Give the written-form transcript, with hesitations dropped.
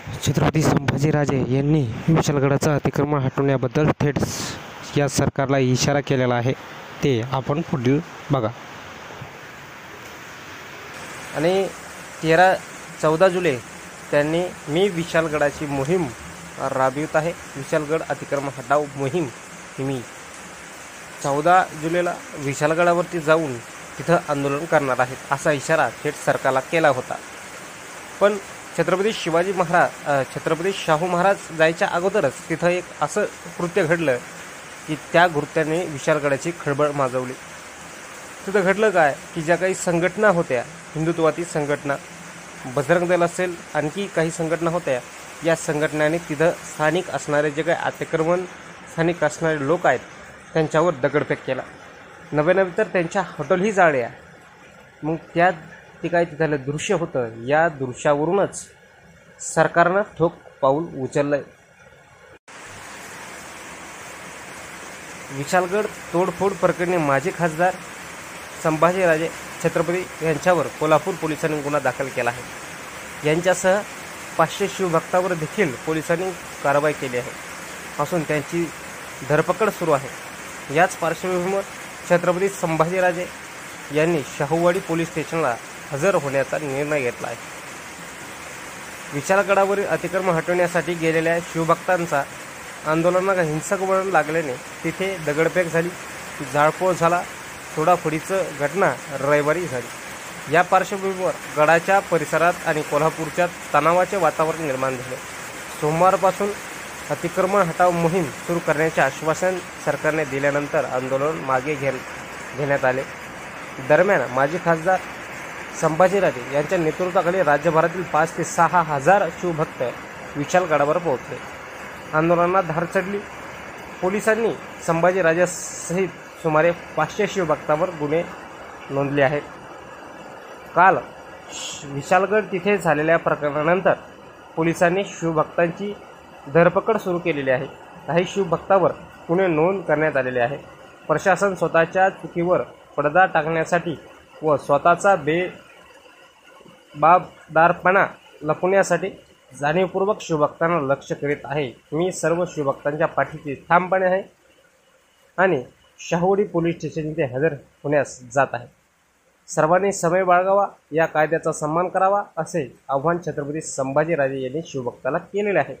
छत्रपती संभाजीराजे यांनी विशाळगडाचं अतिक्रमण हटवण्याबद्दल थेट या सरकारला इशारा केलेला आहे, ते आपण पुढील बघा. आणि 14 जुलै त्यांनी मी विशाळगडाची मोहीम राबवित आहे. विशाळगड अतिक्रमण हटाव मोहीम ही मी 14 जुलैला विशाळगडावरती जाऊन तिथं आंदोलन करणार आहेत असा इशारा थेट सरकारला केला होता. पण छत्रपती शाहू महाराज जायच्या अगोदरच तिथं एक असं कृत्य घडलं की त्या कृत्याने विशाळगडाची खळबळ माजवली. तिथं घडलं काय की ज्या काही संघटना होत्या, हिंदुत्वादी संघटना, बजरंग दल असेल, आणखी काही संघटना होत्या, या संघटनाने तिथं स्थानिक असणारे जे काही अतिक्रमण स्थानिक असणारे लोक आहेत त्यांच्यावर दगडफेक केला. नव्या तर त्यांच्या हॉटेलही जाळल्या. मग ते काय तिथलं दृश्य होतं, या दृश्यावरूनच सरकारनं ठोक पाऊल उचललंय. विशाळगड तोडफोड प्रकरणी माजी खासदार संभाजीराजे छत्रपती यांच्यावर कोल्हापूर पोलिसांनी गुन्हा दाखल केला आहे. यांच्यासह 500 शिवभक्तांवर देखील पोलिसांनी कारवाई केली आहे असून त्यांची धरपकड सुरू आहे. याच पार्श्वभूमीवर छत्रपती संभाजीराजे यांनी शाहूवाडी पोलीस स्टेशनला हजर होण्याचा निर्णय घेतला आहे. विशाळगडावरील अतिक्रमण हटवण्यासाठी गेलेल्या शिवभक्तांचा आंदोलनाला हिंसक वळण लागल्याने तिथे दगडफेक झाली, जाळपोळ झाला, फोडाफोडीचं घटना रविवारी झाली. या पार्श्वभूमीवर गडाच्या परिसरात आणि कोल्हापूरच्या तणावाचे वातावरण निर्माण झाले. सोमवारपासून अतिक्रमण हटाव मोहीम सुरू करण्याचे आश्वासन सरकारने दिल्यानंतर आंदोलन मागे घेण्यात आले. दरम्यान माजी खासदार संभाजीराजे यांच्या नेतृत्वाखाली राज्यभरातील 5 ते 6 हजार शिवभक्त विशाळगडावर पोहोचले. आंदोलनाला धार चढली. पोलिसांनी संभाजीराजेसहित सुमारे 500 शिवभक्तांवर गुन्हे नोंदले आहेत. काल विशाळगड तिथे झालेल्या प्रकरणानंतर पोलिसांनी शिवभक्तांची धरपकड सुरू केलेली आहे. काही शिवभक्तांवर गुन्हे नोंद करण्यात आलेले आहे. प्रशासन स्वतःच्या चुकीवर पडदा टाकण्यासाठी व स्वतःचा बेबाबदारपणा लपवण्यासाठी जाणीवपूर्वक शिवभक्तांना लक्ष्य करीत आहे. मी सर्व शिवभक्तांच्या पाठीशी ठामपणे आहे आणि शाहूवाडी पोलीस स्टेशन इथे हजर होण्यास जात आहे. सर्वांनी समय बाळगावा, या कायद्याचा सन्मान करावा असे आवाहन छत्रपती संभाजीराजे यांनी शिवभक्ताला केलेले आहे.